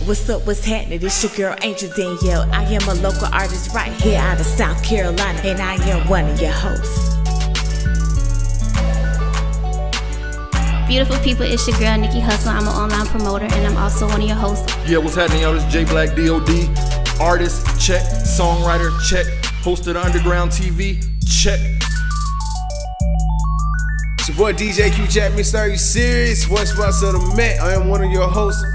what's up, what's happening? It's your girl Angel Danielle. I am a local artist right here out of South Carolina, and I am one of your hosts. Beautiful people, it's your girl Nykii Hustle. I'm an online promoter and I'm also one of your hosts. Yeah, what's happening, y'all? This is J Black DOD. Artist, check. Songwriter, check. Host of the Underground TV, check. It's your boy DJ Q Chapman. Are you serious? One sponsor of the Mec. I am one of your hosts.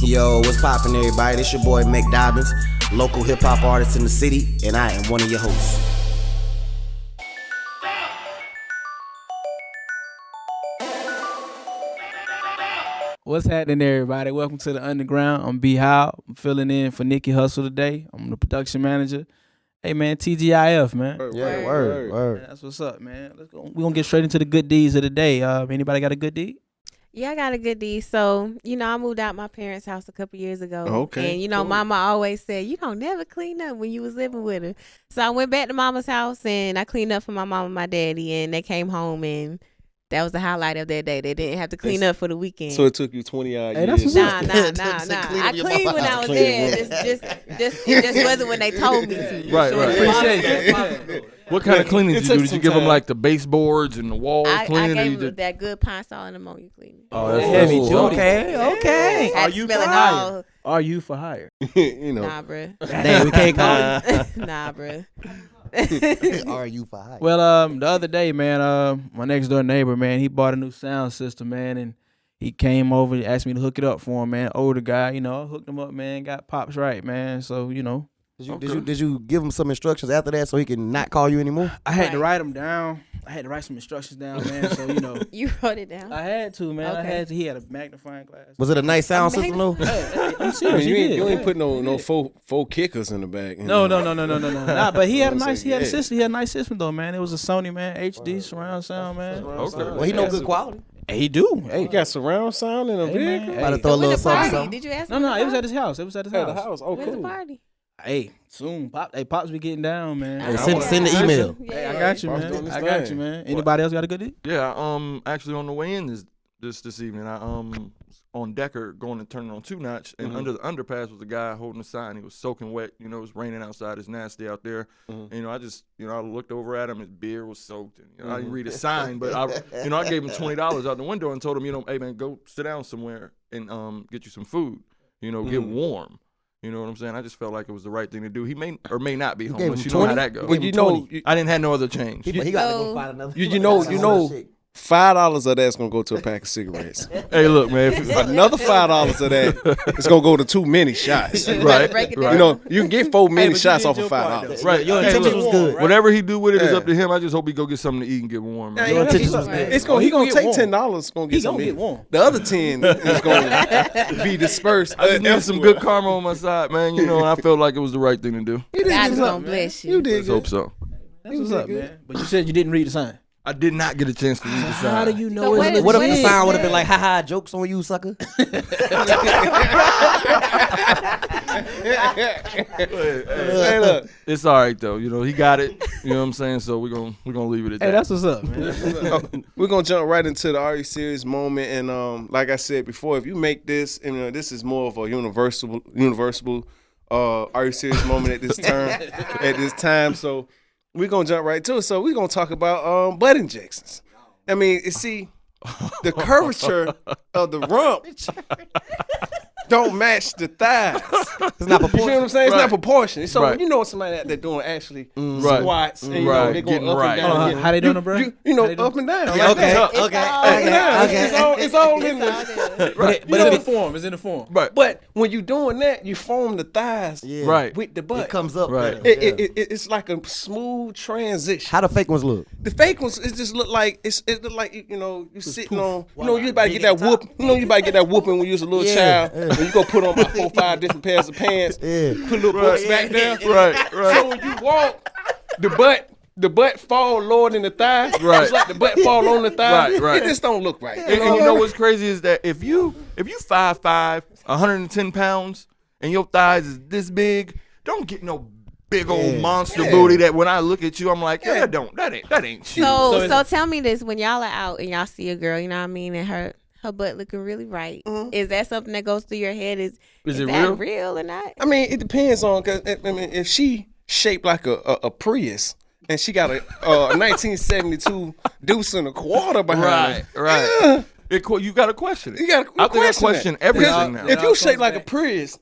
Yo, what's poppin', everybody? This your boy Mec Dobbins, local hip-hop artist in the city, and I am one of your hosts. What's happening, everybody? Welcome to the Underground. I'm Howell. I'm filling in for Nykii Hustle today. I'm the production manager. Hey, man, TGIF, man. Yeah, word. Man, that's what's up, man. Let's go. We're going to get straight into the good deeds of the day. Anybody got a good deed? Yeah, I got a good deed. So, I moved out my parents' house a couple years ago. Okay. And, Mama always said, you don't never clean up when you was living with her. So I went back to Mama's house and I cleaned up for my mom and my daddy. And they came home and that was the highlight of their day. They didn't have to clean up for the weekend. So it took you 20 odd years. That's what's Nah. I cleaned when I was there. It just wasn't when they told me to. Right. Appreciate it. What kind of cleaning did you do? Did you give them like the baseboards and the walls I cleaning? gave them that good pine saw and ammonia cleaning. Oh, that's heavy cool. duty. Okay. Are you for hire? Are you for hire? Nah, bruh. Damn, we can't call you. Nah, bruh. Are you for hire? Well, the other day, man, my next door neighbor, man, he bought a new sound system, man, and he came over and asked me to hook it up for him, man. Older guy, hooked him up, man, got pops right, man. So, Did you give him some instructions after that so he can not call you anymore? I had to write them down. I had to write some instructions down, man. So, You wrote it down? I had to, man. Okay. He had a magnifying glass. Was it a nice sound system though? Hey, I'm I serious. mean, you ain't put no four kickers in the back. No. Nah, but he had a nice system. He had a nice system though, man. It was a Sony, man, HD surround sound, man. Okay. Well, he know good quality. Hey, he do. Hey, You got surround sound in a hey, vehicle? man. About to Hey. throw a When little the party? something. Did you ask No, him? it was at his house. It was at his At the house. house. Oh, When's the cool. party? Hey, soon. Pops be getting down, man. Hey, send the email. Hey, I got you, Pops doing man. his I got you, thing. man. Anybody else got a good deed? Yeah, actually on the way in this evening, I on Decker going to turn it on 2-notch, and under the underpass was a guy holding a sign. He was soaking wet. It was raining outside. It's nasty out there. And, I just, I looked over at him. His beard was soaked. And, I didn't read a sign, but I gave him $20 out the window and told him, hey man, go sit down somewhere and get you some food. Get warm. You know what I'm saying? I just felt like it was the right thing to do. He may or may not be gave homeless. him You know how 20? that goes. Well, I didn't have no other change. He got to go find another. You know, $5 of that's gonna go to a pack of cigarettes. Hey, look, man. Another $5 of that is gonna go to 2 mini shots. Right. Break it down. You can get 4 mini but you shots did off your of part, $5. Right. Your Hey, intentions look, was good. right? whatever he do with it is Yeah. up to him. I just hope he go get something to eat and get warm, man. Your intentions was Right. good. He gonna get take warm. $10. Gonna get He some. gonna get warm. The other 10 is gonna be dispersed. I just needed some good karma on my side, man. And I felt like it was the right thing to do. God's gonna bless you. You did Let's hope so. That's what's up, man. But you said you didn't read the sign. I did not get a chance to read the sign. How do you know So it's What if legit? the sign would have been like, haha, jokes on you, sucker? Hey, look. It's all right though. He got it. You know what I'm saying? So we're gonna leave it at Hey, that. that's what's up, man. We're gonna jump right into the Are You Serious moment, and like I said before, if you make this, and this is more of a universal Are You Serious moment at this time. So we're gonna jump right to it. So we're gonna talk about butt injections. I mean, see, the curvature of the rump don't match the thighs. It's not You feel what I'm saying? It's Right. not proportionate. So Right. when you know somebody out there doing actually Right. squats, and Right. they're going Getting up right. and down. How they doing it, bro? You How know, they doing? up and down. Okay, like that. okay, Up and down. It's all in there. But You it's know, in the form. It's in the form. Right. But when you're doing that, you form the thighs Yeah. Right. with the butt. It comes up. Right. better. It's like a smooth transition. How the fake ones look? The fake ones, it just look like it look like you sitting on. You about to get that whoop. You about to get that whooping when you was a little child. When you go put on about 4 or 5 different pairs of pants. Yeah. Put little books back there. Right. So when you walk, the butt fall lower than the thigh. Right. It's like the butt fall on the thigh. Right. It just don't look right. And you know what's crazy is that if you 5'5", 110 pounds, and your thighs is this big, don't get no big old monster booty that when I look at you, I'm like, that ain't you. So tell me this: when y'all are out and y'all see a girl, you know what I mean, and her butt looking really right. Mhm. Is that something that goes through your head? Is it that real? or not? I mean, it depends on, cause I mean, if she shaped like a Prius and she got a 1972 Deuce and a quarter behind her, Right. You got to question it. you got to I think I question everything now. If you shape like a Prius,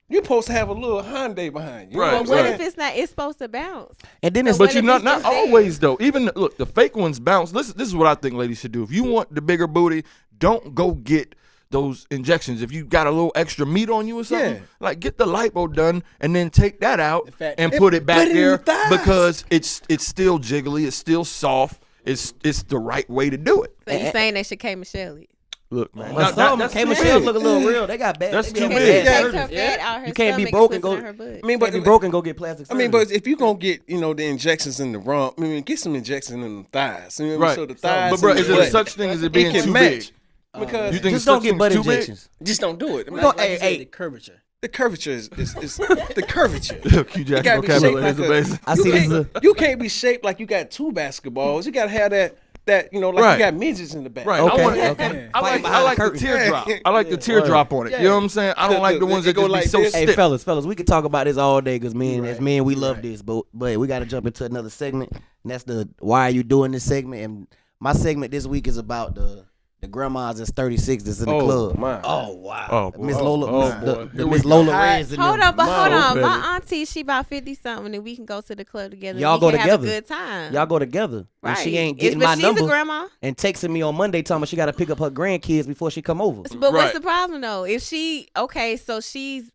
you're supposed to have a little Hyundai behind you. Right, You know But what I'm what saying? if it's not? It's supposed to bounce. And then it's So But you what not if it's not just fake? always though. Even look, the fake ones bounce. Listen, this is what I think ladies should do. If you want the bigger booty, don't go get those injections. If you got a little extra meat on you or something, Yeah. like get the lipo done and then take that out fact- and put it back put it in there the thighs. because it's still jiggly, it's still soft. It's the right way to do it. So you saying they should K Michelle it? Look, man, But some that's K too Michelle's big. look a little real. They got bad. That's they be too having big. bad Takes surgery. her fat out her You can't be stomach broke and and puts go. it in her butt. I mean, Can't be broke and go get plastic I surgery. mean, but if you gonna get, the injections in the rump, I mean, get some injections in the thighs. You know what I mean? Right. So the thighs. But bro, and is the there butt, such thing as it being can too match. big? Because You think just such don't get thing's butt too big? injections. just don't do it. I mean, Go- Like hey, you said, hey. the curvature. the curvature is the curvature. Q You Jackson gotta be shaped vocabulary like is amazing. I see this is a. You can't be shaped like you got two basketballs. You gotta have that like Right. you got midgets in the back. Right. Okay, I, want, okay. I like Fighting behind the the curtain. teardrop. I like the teardrop on it. You know what I'm saying? I don't like the ones that go just be like so this. Hey, stiff. fellas, we could talk about this all day because as men, we love this. But we got to jump into another segment, and that's the why are you doing this segment? And my segment this week is about the grandmas that's 36 that's in the club. My. Oh wow. Oh, Miss boy. Lola, Oh, Miss- boy. the Here we Miss go. Lola Reds. and Hold them. on, but hold on. petty. My auntie, she about 50 something, and we can go to the club together. Y'all we go can have together. a good time. Y'all go together. right. And she ain't It's- getting but my she's number a grandma. and texting me on Monday telling me she got to pick up her grandkids before she come over. But what's Right. the problem though? If so she's.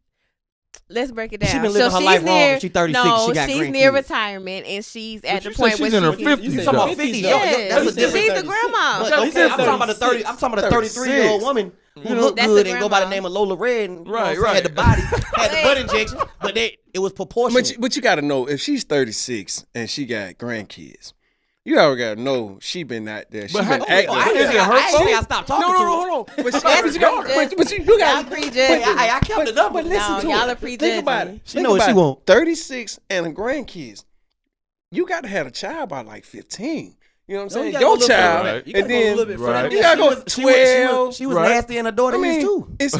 Let's break it down. She been living so her she's life wrong. near, If she 36, no, she got she's near grandkids. retirement, and she's at you the said point she's where in her she 50s, You talking about though. 50s? Yes, That's a different. she's a grandma. But, Yeah, okay, I'm talking about a 30. I'm talking about a 33-year-old woman who looked That's good a and go by the grandma. name of Lola Red. And, Right, Had the right. body, had the butt injection, but it was proportionate. But you got to know if she's 36 and she got grandkids, you already got to know she been out there. She But been how- acting. I Is didn't it say her fault? I stopped talking No, to her. hold on. But, That's you got, prejudged. but you got Y'all prejudging. I kept it up. But listen No, to y'all it. are Think about it. She know what she Think about it. want. 36 and a grandkids. You got to have a child by like 15. You know what I'm No, saying? you gotta Your go a little child, further. You gotta and go a then little bit Right. further. you gotta go She was 12. She was Right. nasty and her daughter I mean, is too. it's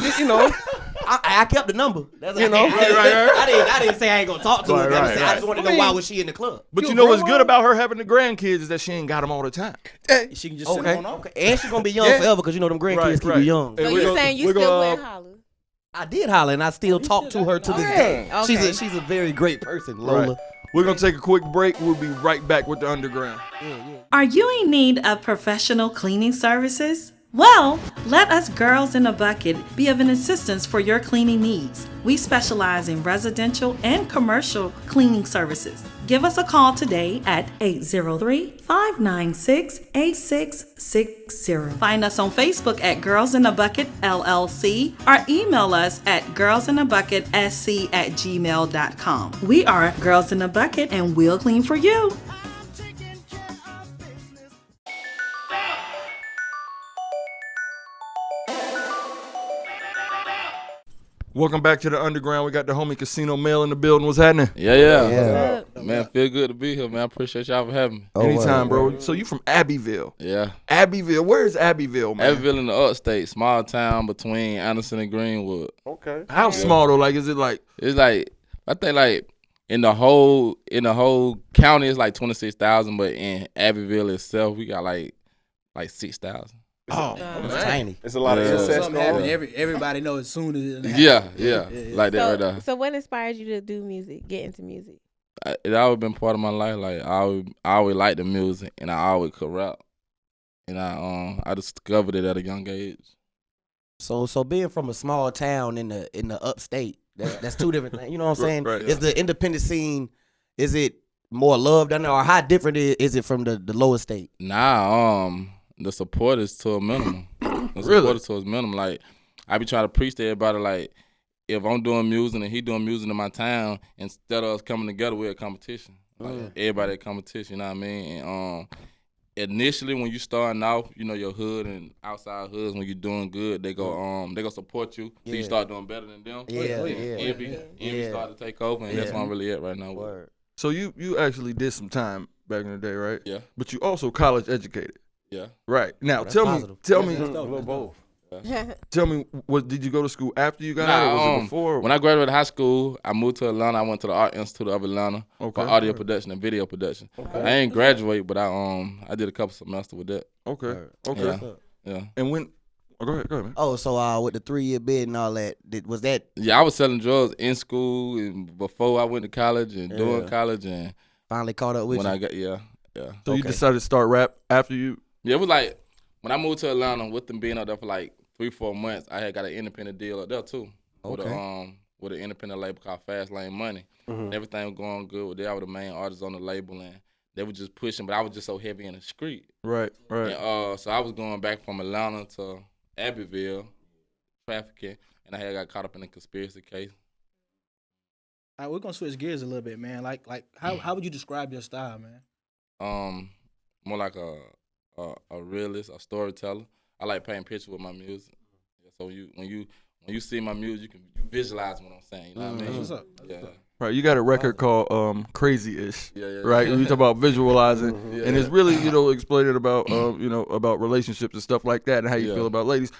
I kept the number. That's You know? I didn't say I ain't gonna talk to her. Right, I right, just right. just wanted to I know why mean- was she in the club. But You you know what's grandma? good about her having the grandkids is that she ain't got them all the time. She can just send Okay, them on off. okay, and she gonna be young Yeah. forever because you know them grandkids Right, keep you right. young. Hey, So we're you gonna- saying you we're still gonna, wear holler? I did holler and I still talk to her to this day. Okay. She's a very great person, Lola. Right. We're gonna take a quick break. We'll be right back with the underground. Are you in need of professional cleaning services? Well, let us Girls in a Bucket be of an assistance for your cleaning needs. We specialize in residential and commercial cleaning services. Give us a call today at 803-596-8660. Find us on Facebook at Girls in a Bucket LLC or email us at girlsinabucketsc@gmail.com. We are Girls in a Bucket and we'll clean for you. Welcome back to the underground. We got the homie Casino Mail in the building. What's happening? Yeah. Man, feel good to be here, man. I appreciate y'all for having me. Anytime, bro. So you from Abbeville? Yeah. Abbeville. Where is Abbeville, man? Abbeville in the upstate, small town between Anderson and Greenwood. Okay. How small though? Like, is it like? It's like, I think like in the whole county it's like 26,000, but in Abbeville itself we got like 6,000. Oh, It's tiny. It's a lot of Yeah. incest Something going happen. on. Everybody knows as soon as it happens. Yeah, like that right there. So what inspired you to do music, get into music? It always been part of my life. Like I always liked the music, and I always could rap. And I discovered it at a young age. So being from a small town in the upstate, that's two different things. You know what I'm saying? Right, Is the independent scene, is it more loved down there, or how different is it from the lower state? Nah, the support is to a minimum. The support is to a minimum. Like I be trying to preach to everybody. Like if I'm doing music and he doing music in my town, instead of us coming together, we're a competition. Like everybody a competition. You know what I mean? And initially when you starting off, you know your hood and outside hoods, when you're doing good, they go support you. So you start doing better than them. Envy start to take over, and that's where I'm really at right now. Word. So you actually did some time back in the day, right? Yeah. But you also college educated, Yeah. right? Now that's tell positive. me, A little both. Tell me, what did you go to school after you got out, or was it before? When I graduated high school, I moved to Atlanta. I went to the Art Institute of Atlanta for audio production and video production. Okay. I ain't graduate, but I did a couple semesters with that. Okay. Yeah. And when? Oh, go ahead, man. Oh, so with the 3-year bid and all that, was that? Yeah, I was selling drugs in school and before I went to college and during college and finally caught up with when you. I got So you decided to start rap after you? Yeah, it was like when I moved to Atlanta with them being out there for like 3-4 months. I had got an independent deal up there too. Okay. With an independent label called Fast Lane Money. Mm-hmm. Everything was going good with that. I was the main artist on the label and they were just pushing, but I was just so heavy in the street. Right. And, so I was going back from Atlanta to Abbeville, trafficking, and I had got caught up in a conspiracy case. All right, we're gonna switch gears a little bit, man. Like how would you describe your style, man? More like a realist, a storyteller. I like painting pictures with my music. So when you see my music, you visualize what I'm saying. You know what I mean? What's up? Right, you got a record called Crazy-ish, right? You talk about visualizing, and it's really, explaining about, about relationships and stuff like that and how you feel about ladies.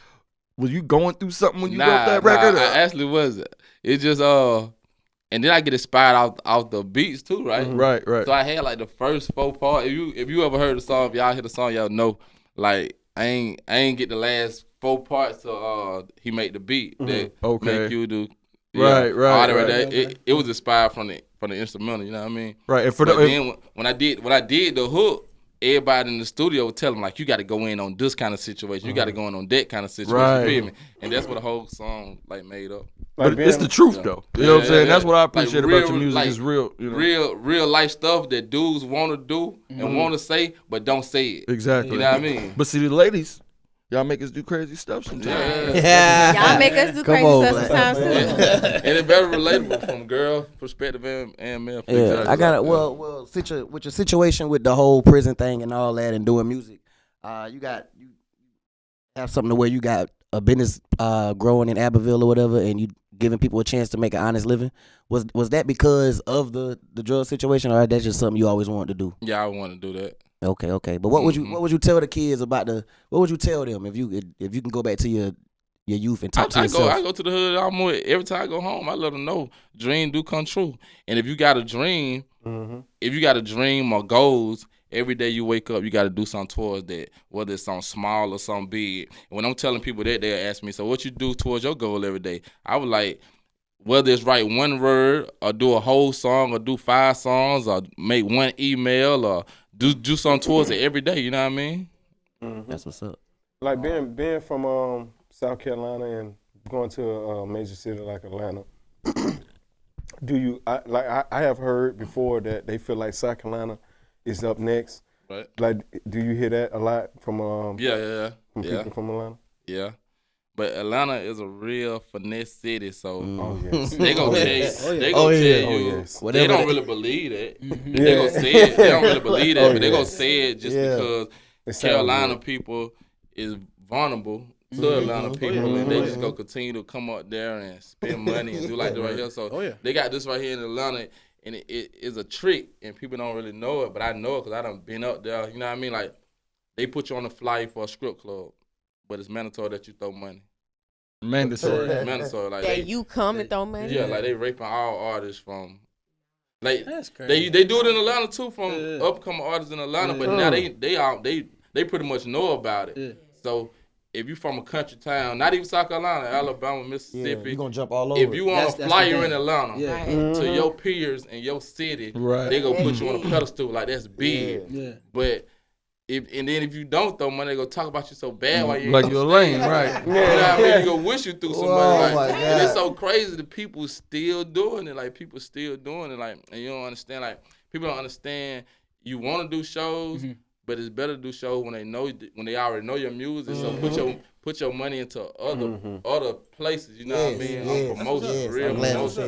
Was you going through something when you wrote that record? I actually wasn't. It just, and then I get inspired out the beats too, right? Right. So I had like the first 4 parts. If you ever heard the song, if y'all hear the song, y'all know, like, I ain't get the last 4 parts to he made the beat that make you do. Right. It was inspired from the instrumental, you know what I mean? Right. And then when I did the hook, everybody in the studio would tell them like, you got to go in on this kind of situation, you got to go in on that kind of situation. Right. You feel me? And that's what the whole song like made up. But it's the truth though. You know what I'm saying? That's what I appreciate like about your music. Like, is real, real life stuff that dudes want to do and want to say, but don't say it. Exactly. You know what I mean? But see, the ladies, y'all make us do crazy stuff sometimes. Y'all make us do crazy stuff sometimes too. And it's very relatable from girl perspective and male perspective. Yeah, I got it. Well, with your situation with the whole prison thing and all that and doing music, you have something to where you got a business growing in Abbeville or whatever, and you giving people a chance to make an honest living. Was that because of the drug situation, or that's just something you always wanted to do? Yeah, I want to do that. Okay. But what would you tell the kids about what would you tell them if you can go back to your youth and talk to yourself? I go to the hood every time I go home. I let them know dream do come true. And if you got a dream, if you got a dream or goals, every day you wake up, you got to do something towards that, whether it's something small or something big. And when I'm telling people that, they'll ask me, so what you do towards your goal every day? I was like, whether it's write one word or do a whole song or do 5 songs or make one email or do something towards it every day, you know what I mean? That's what's up. Like being from South Carolina and going to a major city like Atlanta, I have heard before that they feel like South Carolina is up next. Right. Like, do you hear that a lot from from people from Atlanta? Yeah. But Atlanta is a real finesse city, so yes. they gonna tell you. They gonna tell you. They don't really believe it. They gonna say it. They don't really believe it, but they gonna say it just because Carolina people is vulnerable to Atlanta people, and they just gonna continue to come up there and spend money and do like that right here. So they got this right here in Atlanta. And it is a trick, and people don't really know it, but I know it because I done been up there. You know what I mean? Like, they put you on the flyer for a strip club, but it's mandatory that you throw money. Mandatory. Like that you come and throw money? Yeah, like they raping all artists from, like, that's crazy. They do it in Atlanta too from upcoming artists in Atlanta, but now they pretty much know about it. Yeah. So if you from a country town, not even South Carolina, Alabama, Mississippi, you're gonna jump all over. If you want a flyer in Atlanta to your peers in your city, they gonna put you on a pedestal like that's big. Yeah. But if you don't throw money, they gonna talk about you so bad while you like you're lame, right? You know what I mean? They gonna wish you through some money. Like, and it's so crazy that people still doing it. Like people still doing it. Like, and you don't understand. Like people don't understand. You want to do shows. But it's better to do shows when they already know your music. So put your money into other places. You know what I mean? On promotion,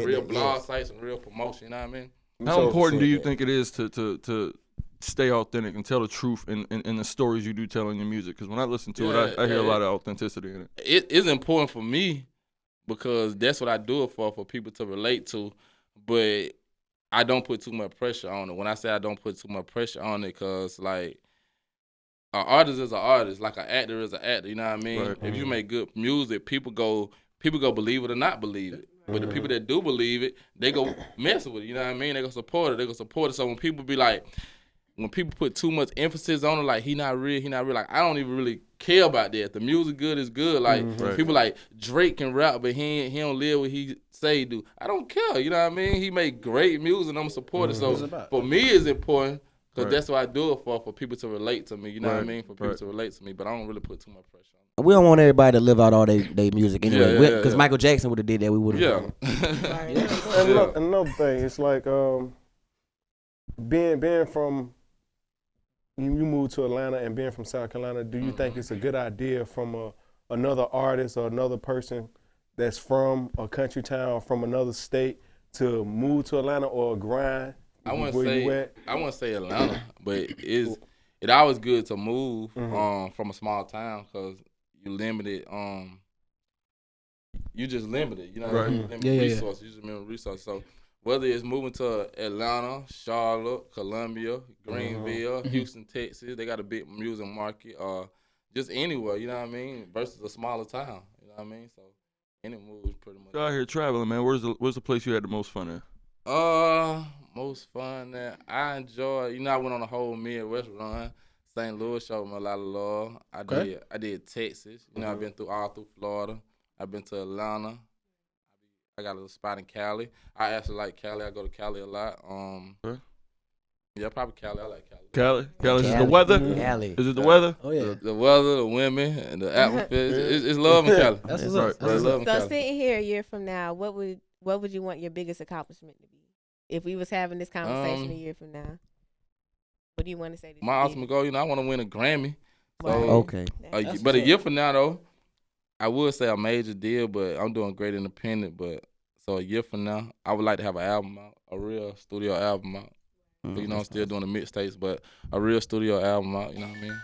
real blog sites, and real promotion. You know what I mean? How important do you think it is to stay authentic and tell the truth in the stories you do tell in your music? Because when I listen to it, I hear a lot of authenticity in it. It is important for me because that's what I do it for people to relate to. But I don't put too much pressure on it. When I say I don't put too much pressure on it, because like an artist is an artist, like an actor is an actor. You know what I mean? Right. If you make good music, people go believe it or not believe it. But the people that do believe it, they go mess with it. You know what I mean? They go support it. They go support it. So when people be like, when people put too much emphasis on it, like he not real, like I don't even really care about that. If the music good is good. Like people like Drake can rap, but he don't live what he say he do. I don't care. You know what I mean? He make great music, and I'm supportive. So for me, it's important because that's what I do it for people to relate to me. You know what I mean? For people to relate to me, but I don't really put too much pressure on it. We don't want everybody to live out all their music anyway. Yeah, Because Michael Jackson would have did that, we would have. And another thing, it's like being from. You moved to Atlanta and being from South Carolina, do you think it's a good idea from another artist or another person that's from a country town from another state to move to Atlanta or grind I wouldn't where say Atlanta, but it always good to move from a small town because you limited. You just limited. You know, what I mean? Limited resources. You just limited resources. So whether it's moving to Atlanta, Charlotte, Columbia, Greenville, Houston, Texas, they got a big music market, just anywhere, you know what I mean, versus a smaller town, you know what I mean? So any move is pretty much. You're out here traveling, man. Where's the place you had the most fun at? Most fun that I enjoy, you know, I went on a whole Midwest run. St. Louis showed me a lot of love. I did Texas, you know, I've been all through Florida. I've been to Atlanta. I got a little spot in Cali. I actually like Cali. I go to Cali a lot. Yeah, probably Cali. I like Cali. Cali. Is it the weather? Cali. Is it the weather? Oh yeah. The weather, the women, and the atmosphere. It's love in Cali. That's what's right. up. Right. Love in So Cali. sitting here a year from now, what would you want your biggest accomplishment to be? If we was having this conversation a year from now, what do you want to say to My ultimate goal, you know, I want to win a Grammy. So, Okay. but a year from now, though, I would say a major deal, but I'm doing great independent. But so a year from now, I would like to have an album out, a real studio album out. So, you know, I'm still doing the mixtapes, but a real studio album out. You know what I mean?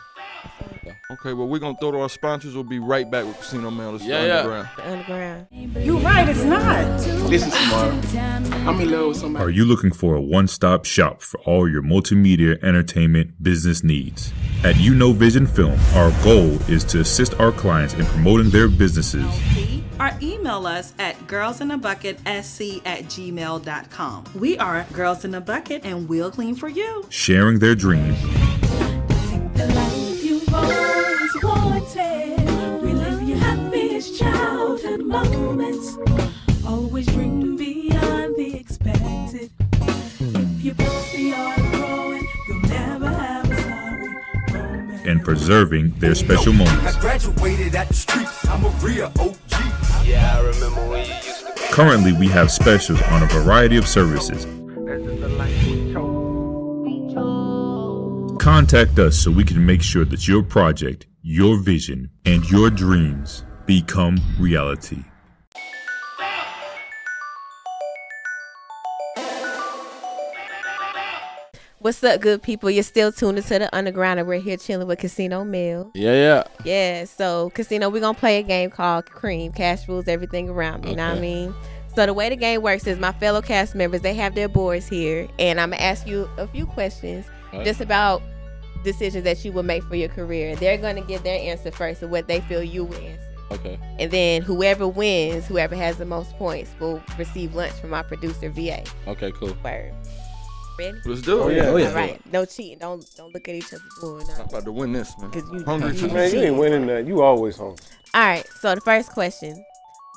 Yeah. Okay, well, we're going to throw to our sponsors. We'll be right back with Casino Mail. This is Yeah. Underground. The underground. You're right, it's not. Listen, Samara, I'm in love with somebody. Are you looking for a one-stop shop for all your multimedia entertainment business needs? At UnoVision Film, our goal is to assist our clients in promoting their businesses. Or email us at girlsinabucketsc@gmail.com. We are Girls in a Bucket and we'll clean for you. Sharing their dreams. The life you've always wanted. Relive your happiest childhood moments. Always dream beyond the expected. If you push the art growing, you'll never have a sorry moment. And preserving their special moments. I graduated at the streets. I'm a real OG. Yeah, I remember when you used to. Currently, we have specials on a variety of services. Contact us so we can make sure that your project, your vision, and your dreams become reality. What's up, good people? You're still tuned into the underground, and we're here chilling with Casino Mill. Yeah. Yeah, so Casino, we're gonna play a game called Cream. Cash rules everything around me. You know what I mean? So the way the game works is my fellow cast members, they have their boards here, and I'm gonna ask you a few questions just about decisions that you will make for your career. They're gonna give their answer first of what they feel you would answer. Okay. And then whoever wins, whoever has the most points, will receive lunch from our producer VA. Okay, cool. Word. Ready? Let's do it. Oh, yeah. All right. No cheating. Don't look at each other's board. I'm about to win this, man. 'Cause you- Hungry too. Man, you ain't winning that. You always hungry. All right. So the first question: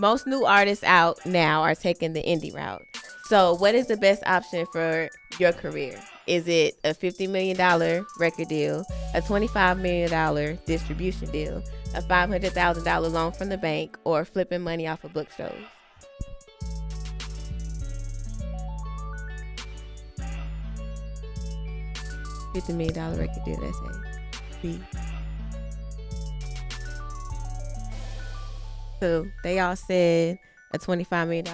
most new artists out now are taking the indie route. So what is the best option for your career? Is it a $50 million record deal, a $25 million distribution deal, a $500,000 loan from the bank, or flipping money off of book shows? $50 million record deal, that's it. B. So they all said a $25 million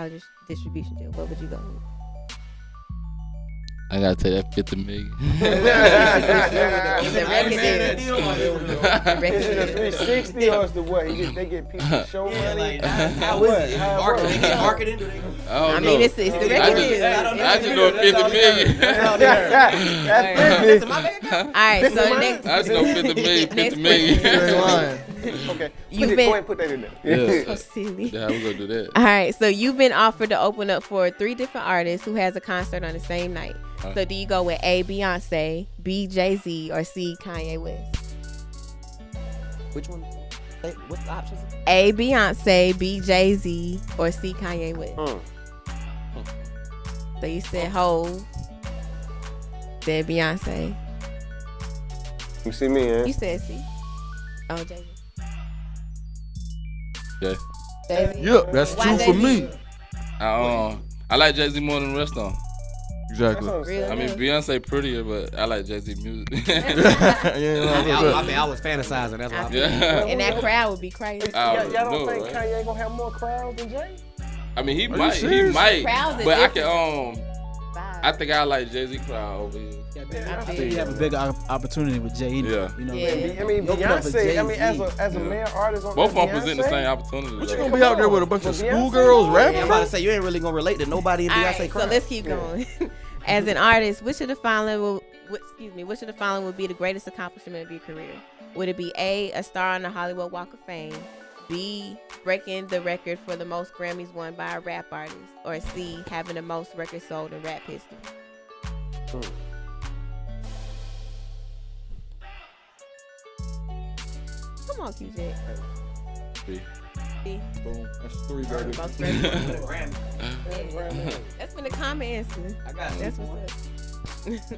distribution deal. What would you go with? I gotta take that 50 million. The record deal. Is it a 360 or is the what? They get people to show money? How is it? They get marketing? I mean, it's the record deal. I just know 50 million. All right, so the next. I just know 50 million. 50 million. Okay. Go You've ahead been and put that in there. Yeah. so silly. Yeah, we're gonna do that. All right, so you've been offered to open up for 3 different artists who has a concert on the same night. So do you go with A, Beyonce, B, Jay-Z, or C, Kanye West? Which one? What's the options? A, Beyonce, B, Jay-Z, or C, Kanye West? So you said Hov, said Beyonce. You see me, eh? You said C. Oh, Jay-Z. Yeah. Jay-Z. Yep, that's Why 2 for Jay-Z? me. I like Jay-Z more than the rest of them. Exactly. Really? I mean, Beyonce prettier, but I like Jay-Z music. I was fantasizing. That's why. Yeah. And that crowd would be crazy. Y'all don't think Kanye gonna have more crowds than Jay? I mean, he you might, serious? Crowds are but I different. can I think I like Jay-Z crowd over here. I think you have a bigger opportunity with Jay. Yeah. You know, Yeah. I mean, Beyonce. I mean, as a male artist on Both of them Beyonce, present the same opportunity. What you though. gonna be out there with a bunch of Beyonce? schoolgirls rapping? I'm about to say you ain't really gonna relate to nobody in All Beyonce right, crowd. so let's keep going. As an artist, which of the following would be the greatest accomplishment of your career? Would it be A, a star on the Hollywood Walk of Fame, B, breaking the record for the most Grammys won by a rap artist, or C, having the most records sold in rap history? Come on, QJ. B. B. Boom. That's 3, baby. Most Grammys. Yeah. That's been the common answer. I got That's what's up. taste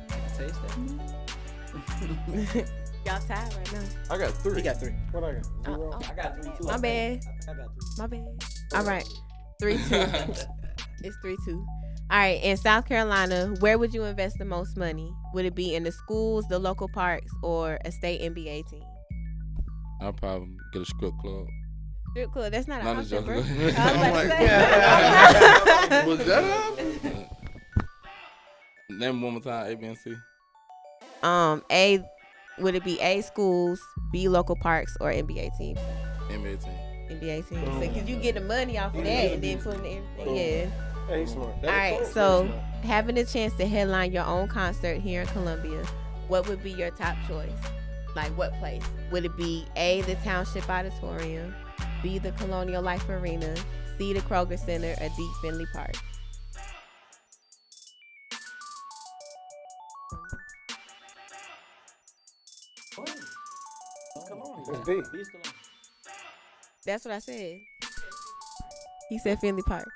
that. Y'all tired right now. I got 3. He got 3. What I got? Zero. I got 3 too. My bad. I got 3. My bad. All right. 3-2. It's 3-2. All right. In South Carolina, where would you invest the most money? Would it be in the schools, the local parks, or a state NBA team? I'll probably get a strip club. Strip club. That's not an Not a option, joke. bro. I was Oh about to say. Was that up? Name one more time, A, B, and C. A. Would it be A, schools, B, local parks, or NBA team? NBA team. NBA team. So, cause you get the money off of that and then put in everything. Yeah. Hey, he's smart. All right, so having the chance to headline your own concert here in Columbia, what would be your top choice? Like what place? Would it be A, the Township Auditorium, B, the Colonial Life Arena, C, the Kroger Center, or D, Finley Park? It's B. That's what I said. He said Finley Park.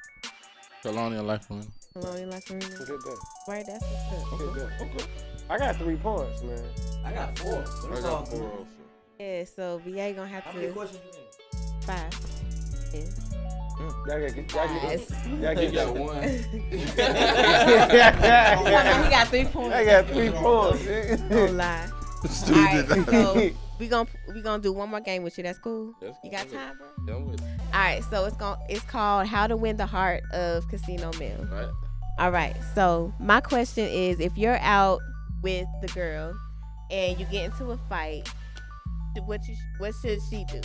Colonial Life Arena. Colonial Life Arena. Look at that. Right, that's what's up. Look at that. I got 3 points, man. I got 4. I got 4 also. Yeah, so VA gonna have How many to questions you got? 5. Yeah. Y'all get You got one. He got 3 points. I got 3 points. Don't lie. Alright, so we gonna do one more game with you. That's cool. You got time, bro? Yeah, I'm with you. All right, so it's called How to Win the Heart of Casino Mill. Right. All right, so my question is, if you're out with the girl and you get into a fight, what should she do?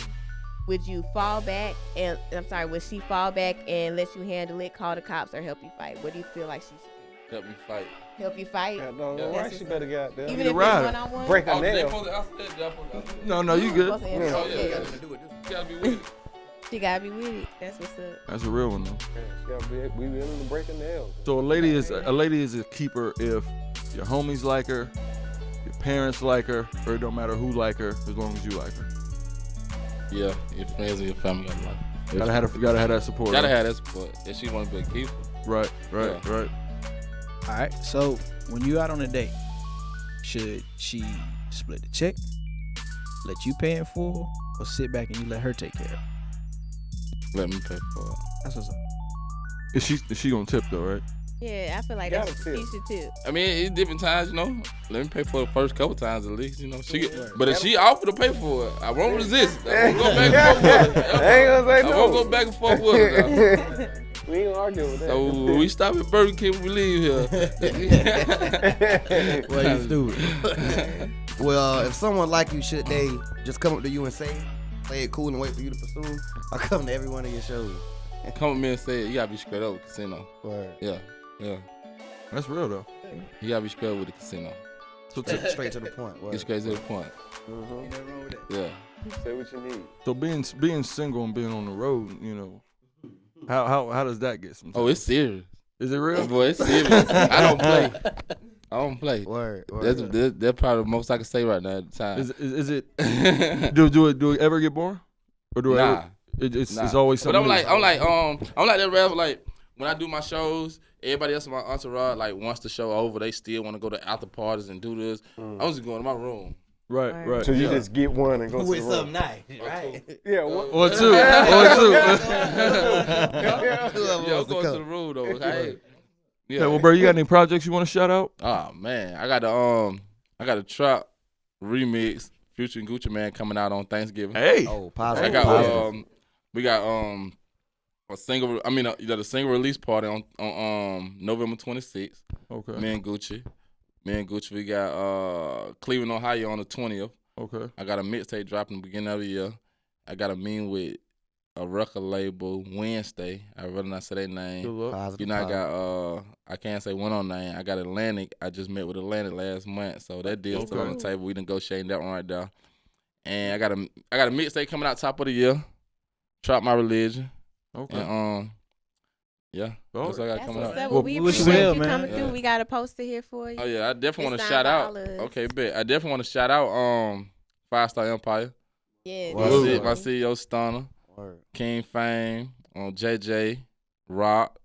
Would you fall back and would she fall back and let you handle it, call the cops, or help you fight? What do you feel like she should do? Help me fight. Help you fight? Yeah, no, right, she better get out there. Even if it's right. one-on-one? Break her Oh, they nail. supposed to answer that? They supposed to answer that? No, you good. Oh, yeah, you gotta be with it. She gotta be with it. That's what's up. That's a real one though. She gotta be willing to break her nails. So a lady is a keeper if your homies like her, your parents like her, or it don't matter who like her as long as you like her. Yeah, your friends and your family gotta like her. You gotta have that support. Gotta have that support. If she want to be a keeper. Right. Yeah. All right. So when you out on a date, should she split the check, let you pay in full, or sit back and you let her take care of it? Let me pay for it. That's what's up. Is she gonna tip though, right? Yeah, I feel like Gotta that's tip. she should tip. I mean, it's different times, you know. Let me pay for the first couple times at least, you know. But if she offered to pay for it, I won't resist. I won't go back and forth with her. I ain't gonna say I no. won't go back and forth with her. We ain't arguing with that. So we stop at Burger King when we leave here. Well, you stupid. Well, if someone like you, should they just come up to you and say, play it cool and wait for you to pursue? I'll come to every one of your shows. Come with me and say it. You gotta be straight up with the casino. Word. Yeah. That's real though. You gotta be straight up with the casino. So straight to the point. Word. Get straight to the point. Yeah. Say what you need. So being single and being on the road, you know, how does that get sometimes? Oh, it's serious. Is it real? Boy, it's serious. I don't play. Word. That's probably the most I can say right now at the time. Is it? do it ever get boring? Or do Nah. It's always something. But I'm like that rapper. Like when I do my shows, everybody else in my entourage, like once the show over, they still want to go to after parties and do this. I was just going to my room. Right. So you just get one and go to the With room. something nice, right? Yeah, Or two. Yeah, I'm going to the room though. Okay? Yeah. Well, bro, you got any projects you want to shout out? Oh man, I got a trap remix, Future and Gucci Man coming out on Thanksgiving. Hey. Oh, positive. I got we got a single. I mean, the single release party on November 26th. Okay. Me and Gucci. We got Cleveland, Ohio on the 20th. Okay. I got a mixtape dropping the beginning of the year. I got a meeting with a record label Wednesday. I rather not say their name. Good luck. Positive, I got I can't say one on name. I got Atlantic. I just met with Atlantic last month, so that deal's still on the table. We negotiating that one right there. And I got a mixtape coming out top of the year. Trap My Religion. Okay. And yeah, that's what I got That's coming what's out. up. Well, we appreciate you coming through. We got a poster here for you. Oh yeah, I definitely want to It's shout out. $9. Okay, bet. I definitely want to shout out 5 Star Empire. Yeah. My CEO Stunner, King Fame, JJ, Rock,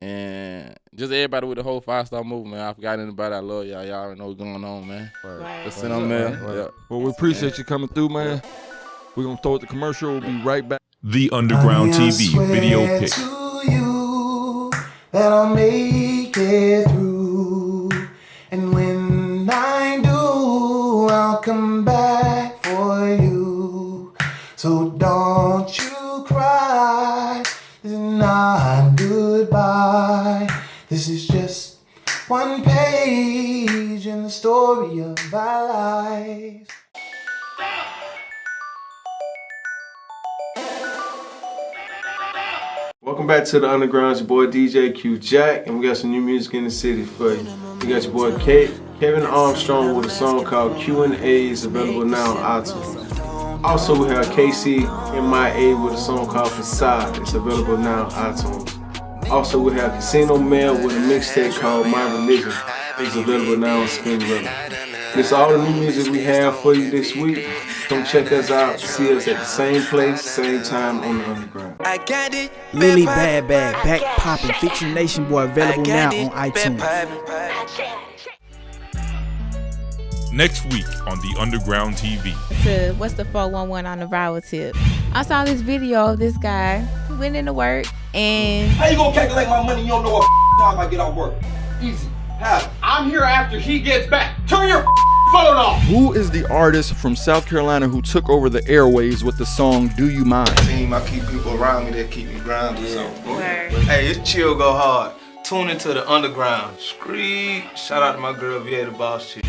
and just everybody with the whole 5 Star movement. I forgot anybody. I love y'all. Y'all already know what's going on, man. Just send them there. Yeah. Well, we appreciate you coming through, man. We're gonna throw it to commercial. We'll be right back. The Underground TV video pick. That I'll make it through, and when I do, I'll come back for you. So don't you cry, this is not goodbye. This is just one page in the story of our lives. Welcome back to the Underground. It's your boy DJ Q Jack, and we got some new music in the city for you. We got your boy Kevin Armstrong with a song called Q&A. It's available now on iTunes. Also, we have KCMIA with a song called Facade. It's available now on iTunes. Also, we have Casino Mail with a mixtape called My Religion. It's available now on Spin Rhythm. This is all the new music we have for you this week. Come check us out. See us at the same place, same time on the Underground. Lily Bad Bag, Back Poppin', Fiction Nation Boy, available now on iTunes. Next week on the Underground TV. What's the 411 on the viral tip? I saw this video of this guy who went into work and... How you gonna calculate my money? You don't know what time I get off work. Easy. Have it. I'm here after he gets back. Turn your phone off. Who is the artist from South Carolina who took over the airwaves with the song Do You Mind? I keep people around me that keep me grounded. So, hey, it's chill, go hard. Tune into the Underground. Screed. Shout out to my girl VAthaBossChick.